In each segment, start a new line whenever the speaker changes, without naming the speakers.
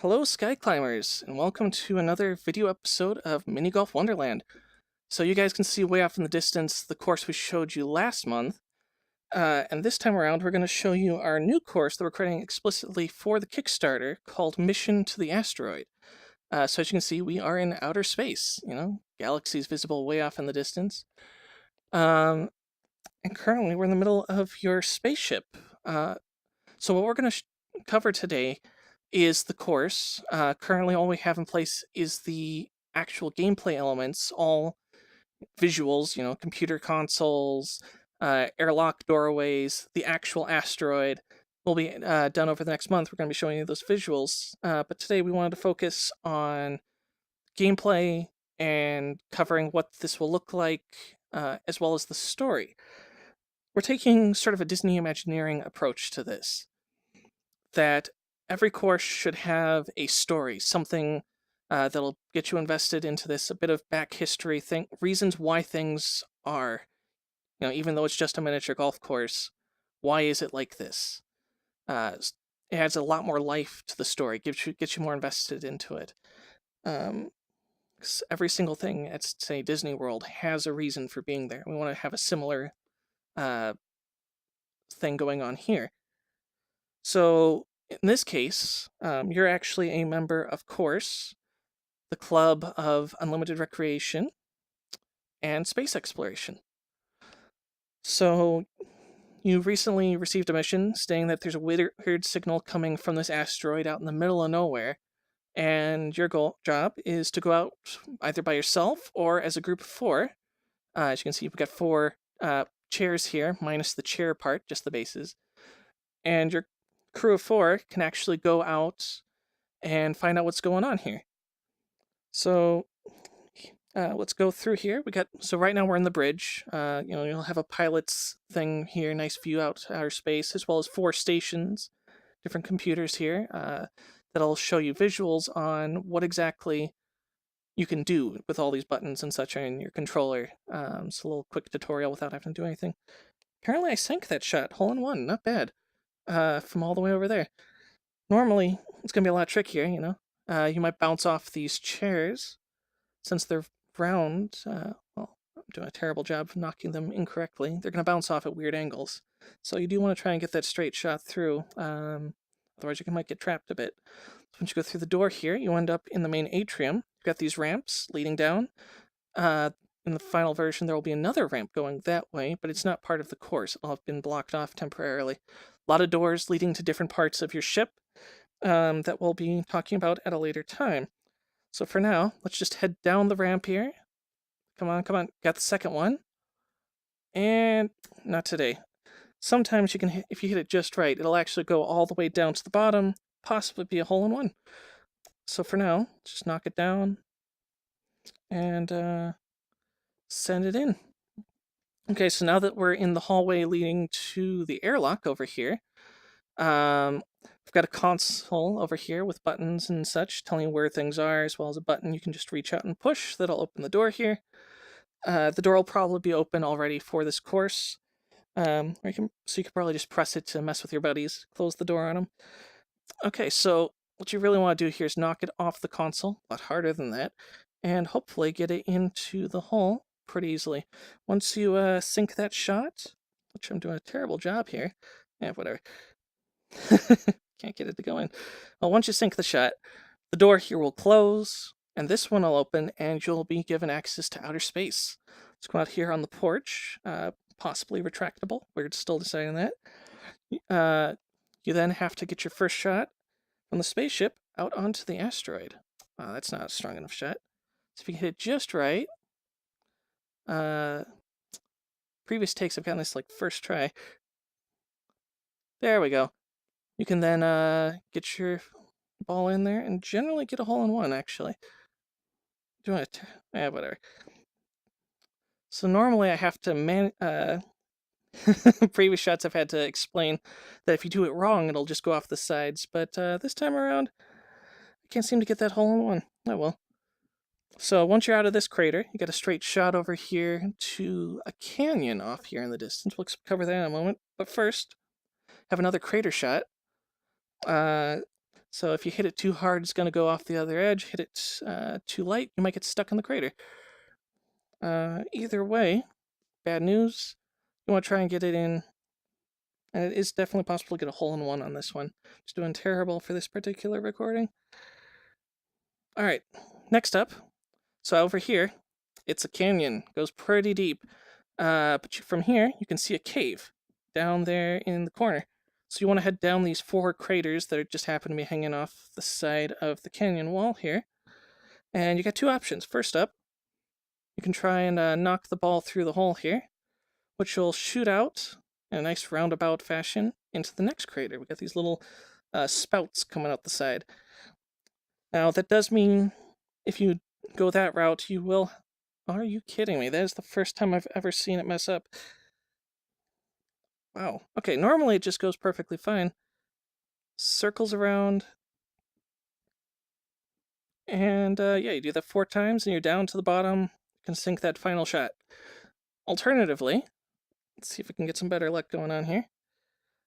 Hello, Skyclimbers, and welcome to another video episode of Minigolf Wonderland. So you guys can see way off in the distance the course we showed you last month, and this time around we're going to show you our new course that we're creating explicitly for the Kickstarter called Mission to the Asteroid. So as you can see, we are in outer space, galaxies visible way off in the distance. And currently we're in the middle of your spaceship. So what we're going to cover today is the course. Currently all we have in place is the actual gameplay elements, all visuals, computer consoles, airlock doorways, the actual asteroid will be done over the next month. We're going to be showing you those visuals, but today we wanted to focus on gameplay and covering what this will look like, as well as the story. We're taking sort of a Disney Imagineering approach to this, that every course should have a story, something that'll get you invested into this, a bit of back history, reasons why things are, even though it's just a miniature golf course, why is it like this? It adds a lot more life to the story, gets you more invested into it. Every single thing at, say, Disney World has a reason for being there. We want to have a similar thing going on here. So in this case, you're actually a member of course, the Club of Unlimited Recreation and Space Exploration. So you recently received a mission stating that there's a weird signal coming from this asteroid out in the middle of nowhere, and your job is to go out either by yourself or as a group of four. As you can see, we've got four chairs here, minus the chair part, just the bases. And your crew of four can actually go out and find out what's going on here. So let's go through here. So right now we're in the bridge. You'll have a pilot's thing here, nice view out to outer space, as well as four stations, different computers here that'll show you visuals on what exactly you can do with all these buttons and such in your controller. It's a little quick tutorial without having to do anything. Apparently I sank that shot, hole in one, not bad. From all the way over there. Normally, it's going to be a lot trickier, you might bounce off these chairs, since they're round. Well, I'm doing a terrible job of knocking them incorrectly. They're going to bounce off at weird angles. So you do want to try and get that straight shot through, otherwise you might get trapped a bit. So once you go through the door here, you end up in the main atrium. You've got these ramps leading down. In the final version, there will be another ramp going that way, but it's not part of the course. It'll have been blocked off temporarily. A lot of doors leading to different parts of your ship that we'll be talking about at a later time. So for now, let's just head down the ramp here. Come on. Got the second one. And not today. Sometimes you can, if you hit it just right, it'll actually go all the way down to the bottom, possibly be a hole in one. So for now, just knock it down and send it in. Okay, so now that we're in the hallway leading to the airlock over here, we've got a console over here with buttons and such telling you where things are, as well as a button you can just reach out and push that'll open the door here. The door will probably be open already for this course, so you could probably just press it to mess with your buddies, close the door on them. Okay, so what you really want to do here is knock it off the console, a lot harder than that, and hopefully get it into the hole pretty easily. Once you sink that shot, which I'm doing a terrible job here, whatever. Can't get it to go in. Well, once you sink the shot, the door here will close, and this one will open, and you'll be given access to outer space. Let's go out here on the porch, possibly retractable. We're still deciding that. You then have to get your first shot from the spaceship out onto the asteroid. That's not a strong enough shot. So if you hit it just right, previous takes I've gotten this like first try. There we go. You can then get your ball in there and generally get a hole in one, actually. Doing it, whatever. So normally I have to previous shots I've had to explain that if you do it wrong, it'll just go off the sides. But this time around, I can't seem to get that hole in one. Oh well. So once you're out of this crater, you got a straight shot over here to a canyon off here in the distance. We'll cover that in a moment. But first, have another crater shot. So if you hit it too hard, it's going to go off the other edge. Hit it too light, you might get stuck in the crater. Either way, bad news. You want to try and get it in. And it is definitely possible to get a hole-in-one on this one. Just doing terrible for this particular recording. Alright, next up. So over here, it's a canyon. Goes pretty deep. But from here, you can see a cave down there in the corner. So you want to head down these 4 craters that just happen to be hanging off the side of the canyon wall here. And you got 2 options. First up, you can try and knock the ball through the hole here, which will shoot out in a nice roundabout fashion into the next crater. We got these little spouts coming out the side. Now, that does mean if you go that route, you will... Are you kidding me? That is the first time I've ever seen it mess up. Wow. Okay, normally it just goes perfectly fine. Circles around. And yeah, you do that 4 times and you're down to the bottom. You can sink that final shot. Alternatively, let's see if we can get some better luck going on here.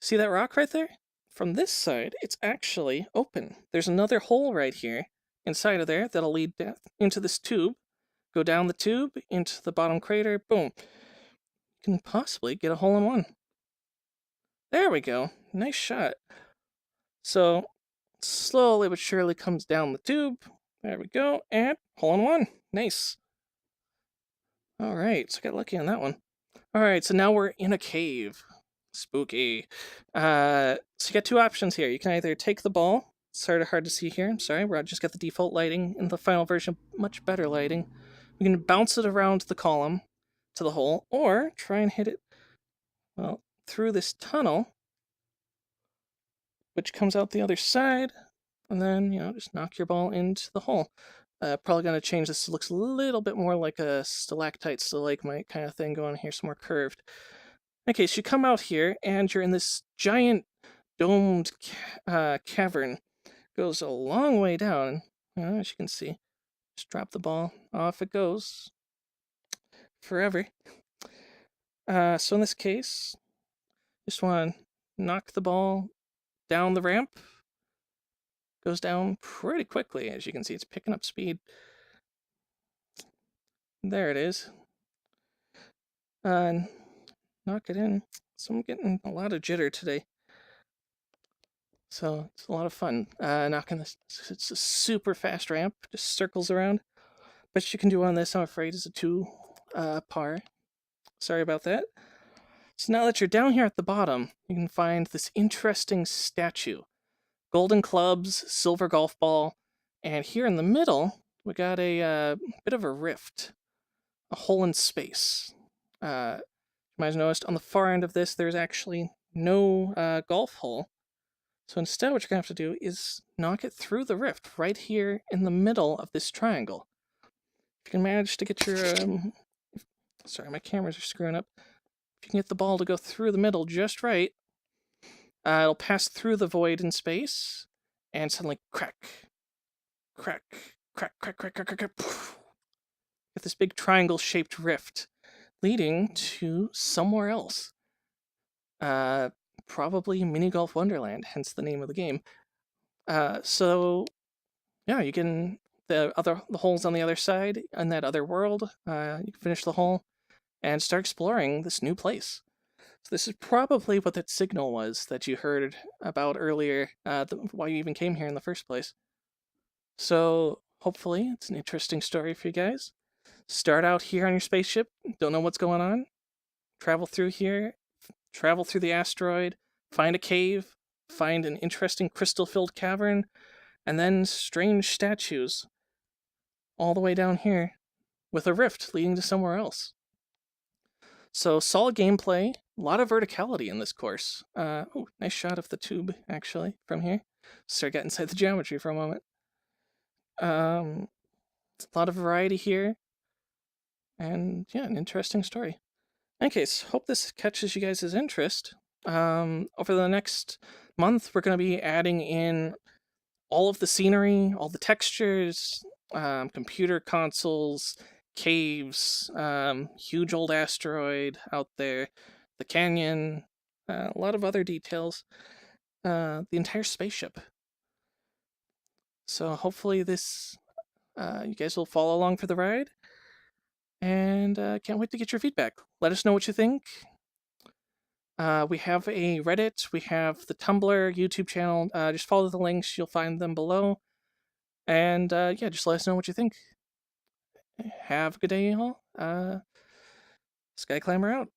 See that rock right there? From this side, it's actually open. There's another hole right here inside of there that'll lead into this tube. Go down the tube, into the bottom crater, boom. You can possibly get a hole-in-one. There we go. Nice shot. So, slowly but surely comes down the tube. There we go, and hole-in-one. Nice. Alright, so I got lucky on that one. Alright, so now we're in a cave. Spooky. So you got 2 options here. You can either take the ball. It's sort of hard to see here. I'm sorry, I just got the default lighting. In the final version, much better lighting. You can bounce it around the column to the hole, or try and hit it, well, through this tunnel, which comes out the other side, and then, you know, just knock your ball into the hole. Probably going to change this. It looks a little bit more like a stalactite, stalagmite kind of thing going here, some more curved. Okay, so you come out here, and you're in this giant domed cavern. Goes a long way down, as you can see. Just drop the ball, off it goes. Forever. So in this case, just want to knock the ball down the ramp. Goes down pretty quickly, as you can see. It's picking up speed. There it is. Knock it in. So I'm getting a lot of jitter today. So it's a lot of fun. Knocking this. It's a super fast ramp. Just circles around. Best you can do on this, I'm afraid, is a 2 par. Sorry about that. So now that you're down here at the bottom, you can find this interesting statue. Golden clubs, silver golf ball, and here in the middle, we got a bit of a rift. A hole in space. You might have noticed on the far end of this, there's actually no golf hole. So instead, what you're going to have to do is knock it through the rift right here in the middle of this triangle. If you can manage to get your... sorry, my cameras are screwing up. If you can get the ball to go through the middle just right, it'll pass through the void in space, and suddenly crack, crack, crack, crack, crack, crack, crack, crack, poof. Get this big triangle-shaped rift leading to somewhere else. Probably Minigolf Wonderland, hence the name of the game. So, yeah, you can... The holes on the other side, in that other world, you can finish the hole and start exploring this new place. So this is probably what that signal was that you heard about earlier, why you even came here in the first place. So hopefully it's an interesting story for you guys. Start out here on your spaceship, don't know what's going on, travel through here, travel through the asteroid, find a cave, find an interesting crystal-filled cavern, and then strange statues all the way down here with a rift leading to somewhere else. So solid gameplay, a lot of verticality in this course. Oh, nice shot of the tube, actually, from here. So I got inside the geometry for a moment. A lot of variety here. And yeah, an interesting story. In any case, hope this catches you guys' interest. Over the next month, we're going to be adding in all of the scenery, all the textures, computer consoles, caves, huge old asteroid out there, the canyon, a lot of other details, the entire spaceship. So hopefully this you guys will follow along for the ride, and can't wait to get your feedback. Let us know what you think. We have a Reddit, we have the Tumblr, YouTube channel. Just follow the links; you'll find them below. And yeah, just let us know what you think. Have a good day, all. Skyclimber out.